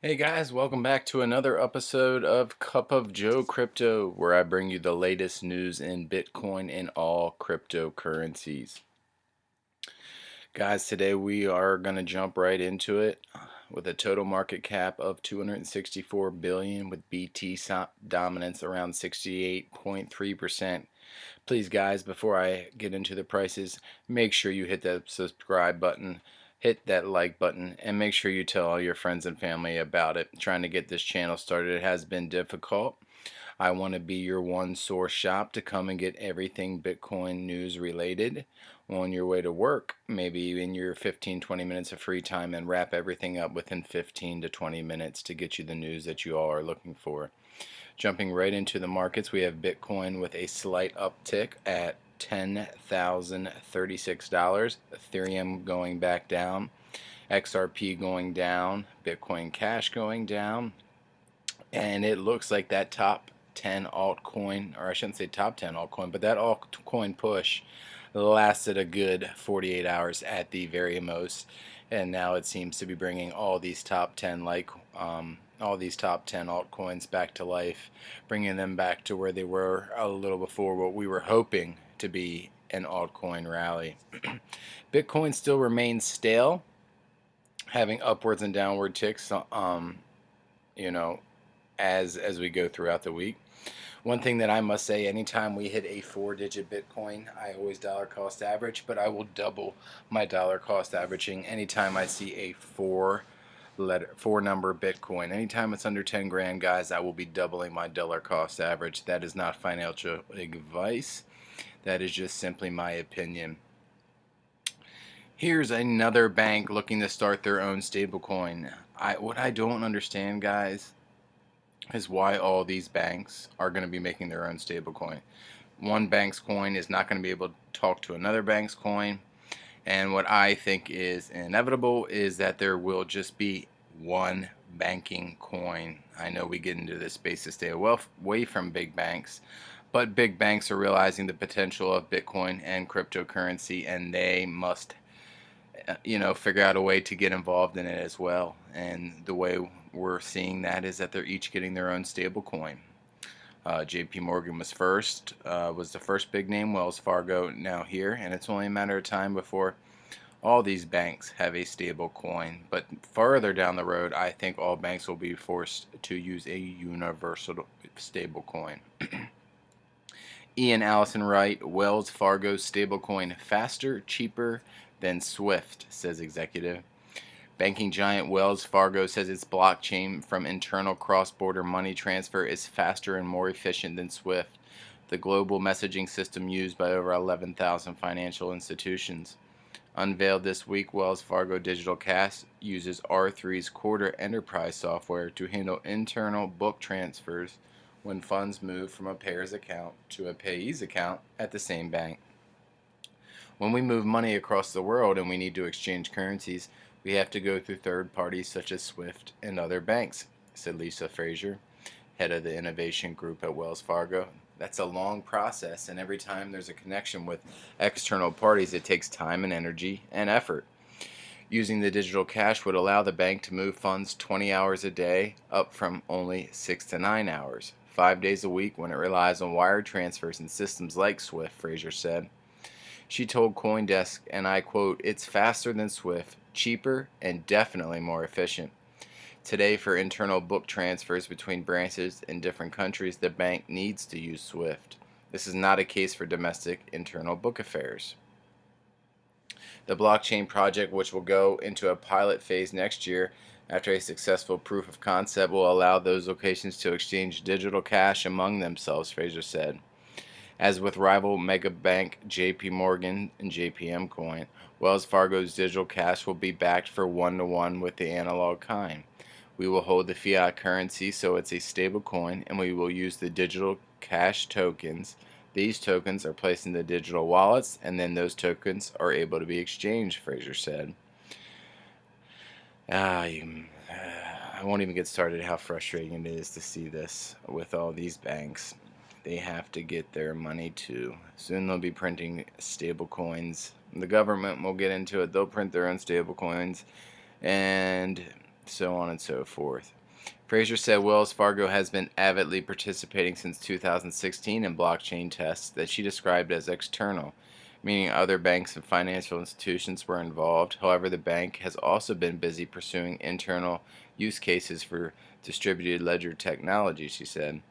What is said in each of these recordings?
Hey guys, welcome back to another episode of Cup of Joe Crypto, where I bring you the latest news in Bitcoin and all cryptocurrencies. Guys, today we are going to jump right into it with a total market cap of 264 billion with BT dominance around 68.3%. Please guys, before I get into the prices, make sure you hit that subscribe button, hit that like button, and make sure you tell all your friends and family about it. Trying to get this channel started, it has been difficult. I want to be your one source shop to come and get everything Bitcoin news related on your way to work, maybe in your 15-20 minutes of free time, and wrap everything up within 15 to 20 minutes to get you the news that you all are looking for. Jumping right into the markets, we have Bitcoin with a slight uptick at $10,036, Ethereum going back down, XRP going down, Bitcoin Cash going down, and it looks like that top 10 altcoin, or I shouldn't say top 10 altcoin, but that altcoin push lasted a good 48 hours at the very most, and now it seems to be bringing all these top 10 all these top 10 altcoins back to life, bringing them back to where they were a little before what we were hoping to be an altcoin rally. Bitcoin still remains stale, having upwards and downward ticks, you know, as we go throughout the week. One thing that I must say, anytime we hit a 4-digit Bitcoin, I always dollar cost average, but I will double my dollar cost averaging anytime I see a four number Bitcoin. Anytime it's under 10 grand, guys, I will be doubling my dollar cost average. That is not financial advice. That is just simply my opinion. Here's another bank looking to start their own stablecoin. What I don't understand, guys, is why all these banks are going to be making their own stablecoin. One bank's coin is not going to be able to talk to another bank's coin. And what I think is inevitable is that there will just be one banking coin. I know we get into this space to stay away from big banks, but big banks are realizing the potential of Bitcoin and cryptocurrency, and they must figure out a way to get involved in it as well. And the way we're seeing that is that they're each getting their own stable coin. JP Morgan was the first big name, Wells Fargo now here, and it's only a matter of time before all these banks have a stable coin. But further down the road, I think all banks will be forced to use a universal stable coin. Ian Allison Wright, Wells Fargo's stablecoin faster, cheaper than SWIFT, says executive. Banking giant Wells Fargo says its blockchain from internal cross-border money transfer is faster and more efficient than SWIFT, the global messaging system used by over 11,000 financial institutions. Unveiled this week, Wells Fargo Digital Cash uses R3's Quarter enterprise software to handle internal book transfers when funds move from a payer's account to a payee's account at the same bank. When we move money across the world and we need to exchange currencies, we have to go through third parties such as SWIFT and other banks, said Lisa Frazier, head of the innovation group at Wells Fargo. That's a long process, and every time there's a connection with external parties, it takes time and energy and effort. Using the digital cash would allow the bank to move funds 20 hours a day, up from only 6 to 9 hours, 5 days a week when it relies on wire transfers and systems like SWIFT, Frazier said. She told CoinDesk, and I quote, "It's faster than SWIFT, cheaper, and definitely more efficient." Today, for internal book transfers between branches in different countries, the bank needs to use SWIFT. This is not a case for domestic internal book affairs. The blockchain project, which will go into a pilot phase next year after a successful proof of concept, will allow those locations to exchange digital cash among themselves, Fraser said. As with rival mega bank JP Morgan and JPM Coin, Wells Fargo's digital cash will be backed for one-to-one with the analog kind. We will hold the fiat currency so it's a stable coin, and we will use the digital cash tokens. These tokens are placed in the digital wallets, and then those tokens are able to be exchanged, Fraser said. I won't even get started how frustrating it is to see this with all these banks. They have to get their money too. Soon they'll be printing stable coins. The government will get into it. They'll print their own stable coins. And so on and so forth. Fraser said Wells Fargo has been avidly participating since 2016 in blockchain tests that she described as external, meaning other banks and financial institutions were involved. However, the bank has also been busy pursuing internal use cases for distributed ledger technology, she said.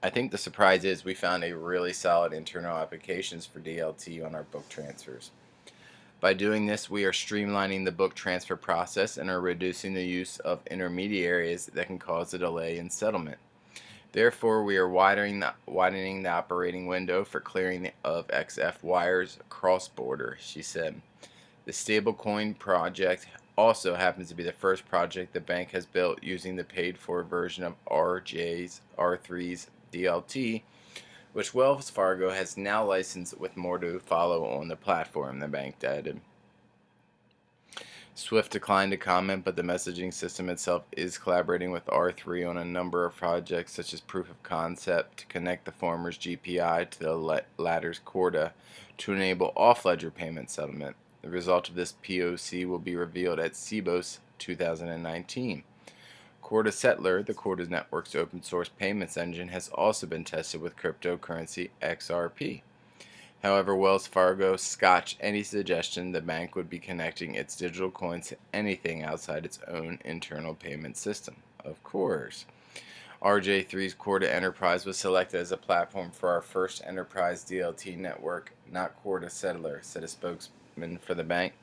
I think the surprise is we found a really solid internal applications for DLT on our book transfers. By doing this, we are streamlining the book transfer process and are reducing the use of intermediaries that can cause a delay in settlement. Therefore, we are widening the operating window for clearing of XF wires cross-border, she said. The stablecoin project also happens to be the first project the bank has built using the paid-for version of R3's DLT, which Wells Fargo has now licensed with more to follow on the platform, the bank added. Swift declined to comment, but the messaging system itself is collaborating with R3 on a number of projects, such as proof of concept to connect the former's GPI to the latter's Corda to enable off-ledger payment settlement. The result of this POC will be revealed at CBOS 2019. Corda Settler, the Corda network's open source payments engine, has also been tested with cryptocurrency XRP. However, Wells Fargo scotched any suggestion the bank would be connecting its digital coins to anything outside its own internal payment system. Of course. RJ3's Corda Enterprise was selected as a platform for our first enterprise DLT network, not Corda Settler, said a spokesman for the bank.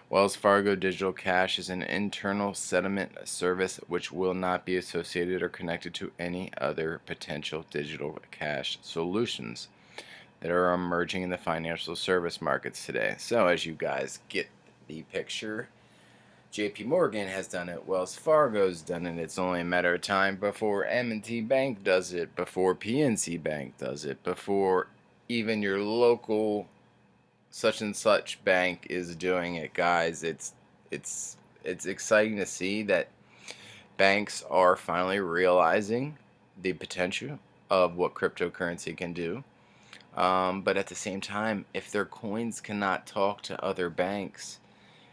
Wells Fargo Digital Cash is an internal settlement service which will not be associated or connected to any other potential digital cash solutions that are emerging in the financial service markets today. So as you guys get the picture, JP Morgan has done it, Wells Fargo's done it. It's only a matter of time before M&T Bank does it, before PNC Bank does it, before even your local such and such bank is doing it, guys. It's exciting to see that banks are finally realizing the potential of what cryptocurrency can do. But at the same time, if their coins cannot talk to other banks,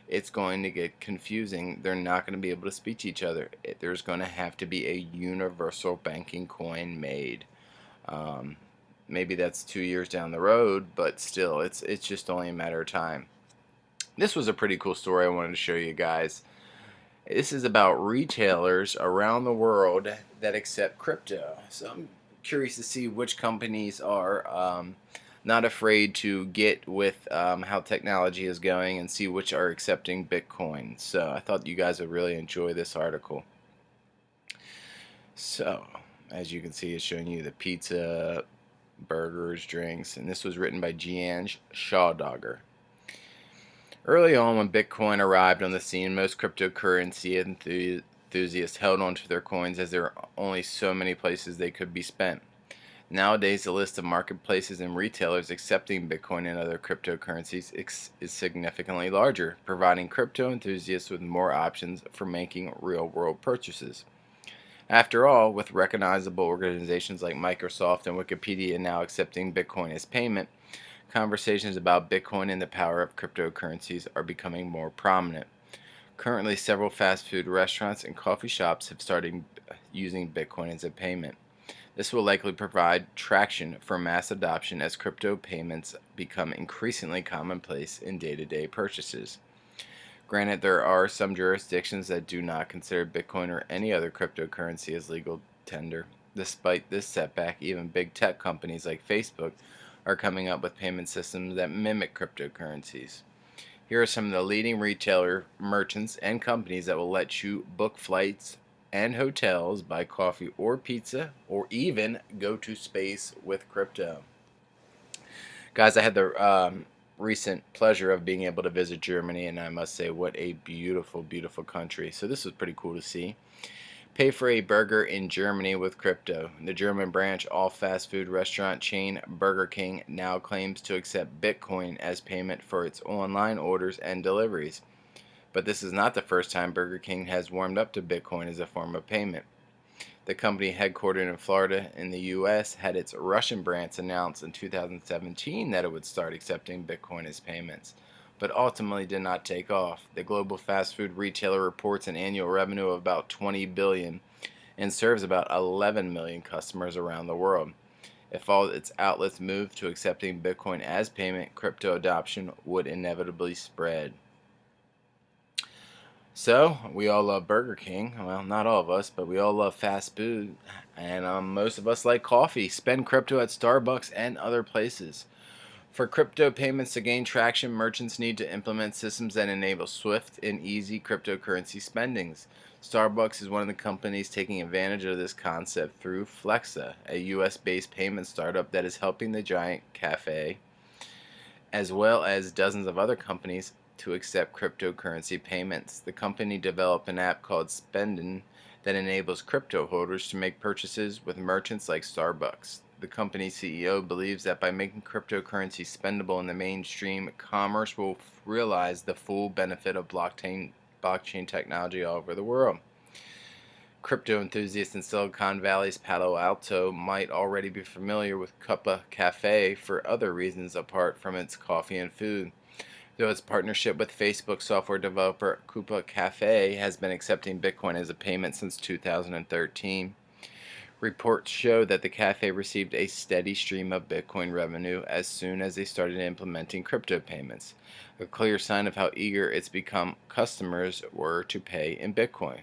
it's going to get confusing. They're not going to be able to speak to each other. There's going to have to be a universal banking coin made. Maybe that's 2 years down the road, but still, it's just only a matter of time. This was a pretty cool story I wanted to show you guys. This is about retailers around the world that accept crypto. So I'm curious to see which companies are not afraid to get with how technology is going and see which are accepting Bitcoin. So I thought you guys would really enjoy this article. So, as you can see, it's showing you the pizza, burgers, drinks, and this was written by Jian Shawdogger. Early on, when Bitcoin arrived on the scene, most cryptocurrency enthusiasts held onto their coins as there were only so many places they could be spent. Nowadays, the list of marketplaces and retailers accepting Bitcoin and other cryptocurrencies is significantly larger, providing crypto enthusiasts with more options for making real-world purchases. After all, with recognizable organizations like Microsoft and Wikipedia now accepting Bitcoin as payment, conversations about Bitcoin and the power of cryptocurrencies are becoming more prominent. Currently, several fast food restaurants and coffee shops have started using Bitcoin as a payment. This will likely provide traction for mass adoption as crypto payments become increasingly commonplace in day-to-day purchases. Granted, there are some jurisdictions that do not consider Bitcoin or any other cryptocurrency as legal tender. Despite this setback, even big tech companies like Facebook are coming up with payment systems that mimic cryptocurrencies. Here are some of the leading retailer merchants and companies that will let you book flights and hotels, buy coffee or pizza, or even go to space with crypto. Guys, I had the recent pleasure of being able to visit Germany, and I must say, what a beautiful, beautiful country. So this was pretty cool to see. Pay for a burger in Germany with crypto. The German branch all fast food restaurant chain Burger King now claims to accept Bitcoin as payment for its online orders and deliveries. But this is not the first time Burger King has warmed up to Bitcoin as a form of payment. The company, headquartered in Florida in the U.S., had its Russian branch announce in 2017 that it would start accepting Bitcoin as payments. but ultimately did not take off. The global fast food retailer reports an annual revenue of about 20 billion and serves about 11 million customers around the world. If all its outlets moved to accepting Bitcoin as payment, crypto adoption would inevitably spread. So, we all love Burger King. Well, not all of us, but we all love fast food. And most of us like coffee. Spend crypto at Starbucks and other places. For crypto payments to gain traction, merchants need to implement systems that enable swift and easy cryptocurrency spendings. Starbucks is one of the companies taking advantage of this concept through Flexa, a US based payment startup that is helping the giant cafe, as well as dozens of other companies, to accept cryptocurrency payments. The company developed an app called Spendin that enables crypto holders to make purchases with merchants like Starbucks. The company's CEO believes that by making cryptocurrency spendable in the mainstream, commerce will realize the full benefit of blockchain technology all over the world. Crypto enthusiasts in Silicon Valley's Palo Alto might already be familiar with Coupa Cafe for other reasons apart from its coffee and food. Though its partnership with Facebook software developer Coupa Cafe has been accepting Bitcoin as a payment since 2013, reports show that the cafe received a steady stream of Bitcoin revenue as soon as they started implementing crypto payments, a clear sign of how eager its become customers were to pay in Bitcoin.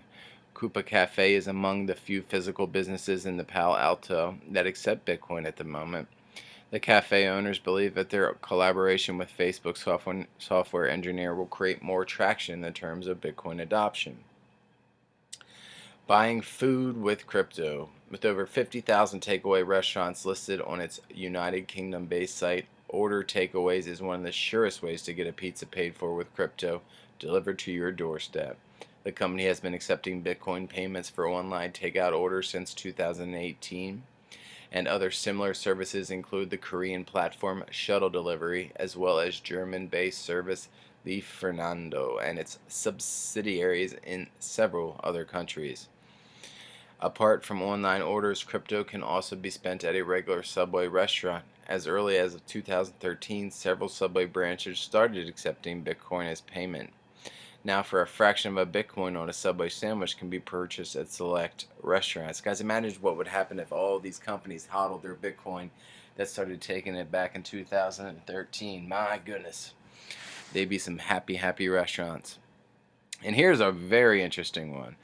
Coupa Cafe is among the few physical businesses in the Palo Alto that accept Bitcoin at the moment. The cafe owners believe that their collaboration with Facebook software engineer will create more traction in terms of Bitcoin adoption. Buying food with crypto. With over 50,000 takeaway restaurants listed on its United Kingdom-based site, Order Takeaways is one of the surest ways to get a pizza paid for with crypto delivered to your doorstep. The company has been accepting Bitcoin payments for online takeout orders since 2018. And other similar services include the Korean platform Shuttle Delivery, as well as German-based service Lieferando and its subsidiaries in several other countries. Apart from online orders, crypto can also be spent at a regular Subway restaurant. As early as 2013, several Subway branches started accepting Bitcoin as payment. Now, for a fraction of a Bitcoin on a Subway sandwich can be purchased at select restaurants. Guys, imagine what would happen if all these companies hodled their Bitcoin that started taking it back in 2013. My goodness. They'd be some happy, happy restaurants. And here's a very interesting one.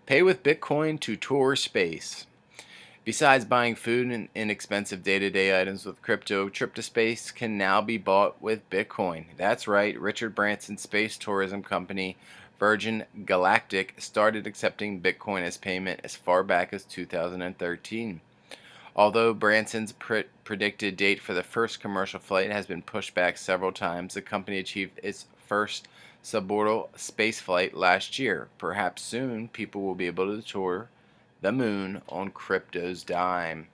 Pay with Bitcoin to tour space. Besides buying food and inexpensive day-to-day items with crypto, trip to space can now be bought with Bitcoin. That's right, Richard Branson's space tourism company, Virgin Galactic, started accepting Bitcoin as payment as far back as 2013. Although Branson's predicted date for the first commercial flight has been pushed back several times, the company achieved its first suborbital spaceflight last year. Perhaps soon, people will be able to tour the moon on crypto's dime.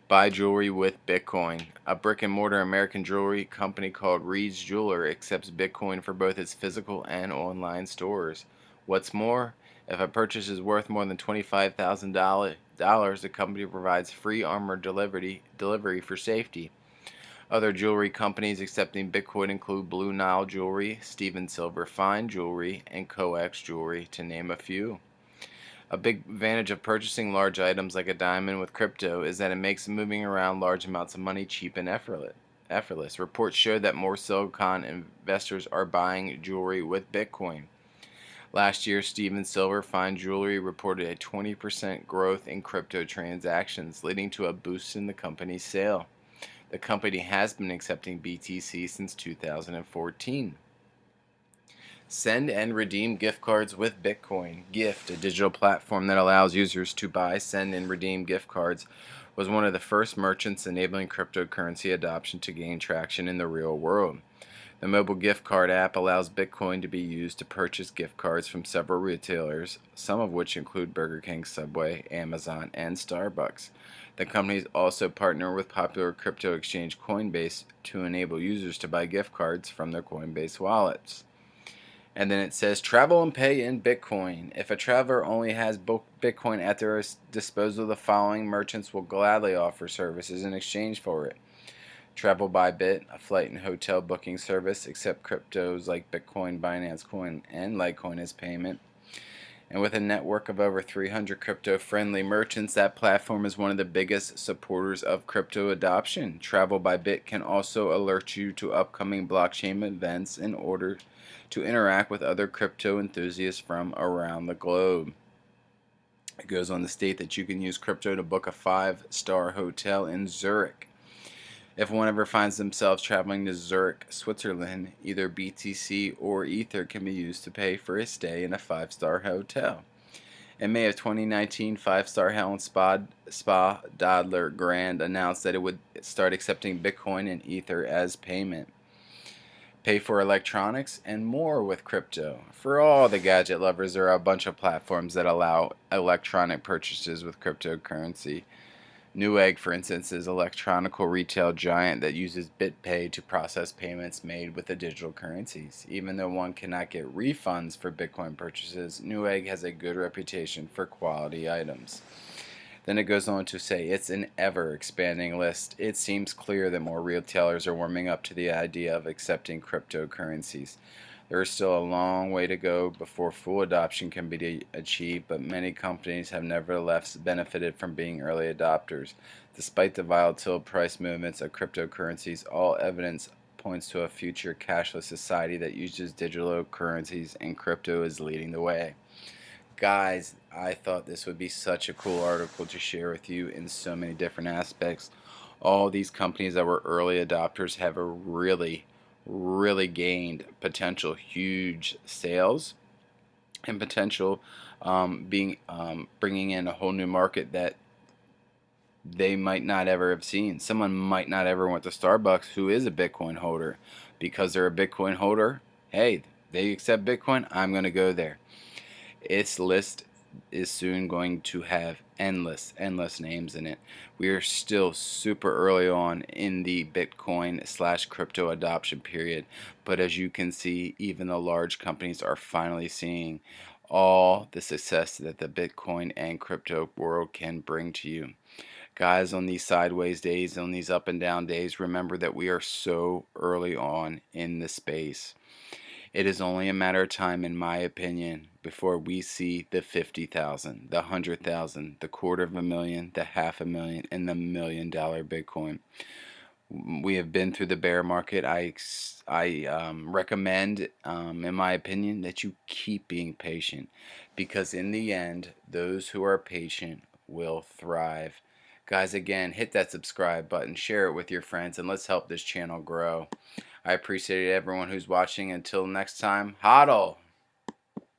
Buy jewelry with Bitcoin. A brick-and-mortar American jewelry company called Reed's Jeweler accepts Bitcoin for both its physical and online stores. What's more, if a purchase is worth more than $25,000, the company provides free armored delivery for safety. Other jewelry companies accepting Bitcoin include Blue Nile Jewelry, Steven Silver Fine Jewelry, and Coex Jewelry, to name a few. A big advantage of purchasing large items like a diamond with crypto is that it makes moving around large amounts of money cheap and effortless. Reports show that more Silicon investors are buying jewelry with Bitcoin. Last year, Steven Silver Fine Jewelry reported a 20% growth in crypto transactions, leading to a boost in the company's sale. The company has been accepting BTC since 2014. Send and redeem gift cards with Bitcoin. Gift, a digital platform that allows users to buy, send, and redeem gift cards, was one of the first merchants enabling cryptocurrency adoption to gain traction in the real world. The mobile gift card app allows Bitcoin to be used to purchase gift cards from several retailers, some of which include Burger King, Subway, Amazon, and Starbucks. The companies also partner with popular crypto exchange Coinbase to enable users to buy gift cards from their Coinbase wallets. And then it says travel and pay in Bitcoin. If a traveler only has Bitcoin at their disposal, the following merchants will gladly offer services in exchange for it. Travel by Bit, a flight and hotel booking service, accept cryptos like Bitcoin, Binance Coin, and Litecoin as payment. And with a network of over 300 crypto-friendly merchants, that platform is one of the biggest supporters of crypto adoption. Travel by Bit can also alert you to upcoming blockchain events in order to interact with other crypto enthusiasts from around the globe. It goes on to state that you can use crypto to book a 5-star hotel in Zurich. If one ever finds themselves traveling to Zurich, Switzerland, either BTC or Ether can be used to pay for a stay in a 5-star hotel. In May of 2019, 5-star Helen Spa Dodler Grand announced that it would start accepting Bitcoin and Ether as payment. Pay for electronics and more with crypto. For all the gadget lovers, there are a bunch of platforms that allow electronic purchases with cryptocurrency. Newegg, for instance, is an electronic retail giant that uses BitPay to process payments made with the digital currencies. Even though one cannot get refunds for Bitcoin purchases, Newegg has a good reputation for quality items. Then it goes on to say it's an ever-expanding list. It seems clear that more retailers are warming up to the idea of accepting cryptocurrencies. There is still a long way to go before full adoption can be achieved, but many companies have nevertheless benefited from being early adopters. Despite the volatile price movements of cryptocurrencies, all evidence points to a future cashless society that uses digital currencies, and crypto is leading the way. Guys, I thought this would be such a cool article to share with you in so many different aspects. All these companies that were early adopters have a really gained potential huge sales and potential bringing in a whole new market that they might not ever have seen. Someone might not ever went to Starbucks who is a Bitcoin holder. Because they're a Bitcoin holder, hey, they accept Bitcoin, I'm going to go there. Its list is soon going to have endless names in it. We are still super early on in the Bitcoin / crypto adoption period, but as you can see, even the large companies are finally seeing all the success that the Bitcoin and crypto world can bring to you. Guys, on these sideways days, on these up and down days, remember that we are so early on in the space. It is only a matter of time, in my opinion, before we see the 50,000, the 100,000, the $250,000, the $500,000, and the $1 million Bitcoin. We have been through the bear market. I recommend, in my opinion, that you keep being patient, because in the end, those who are patient will thrive. Guys, again, hit that subscribe button, share it with your friends, and let's help this channel grow. I appreciate everyone who's watching. Until next time, HODL!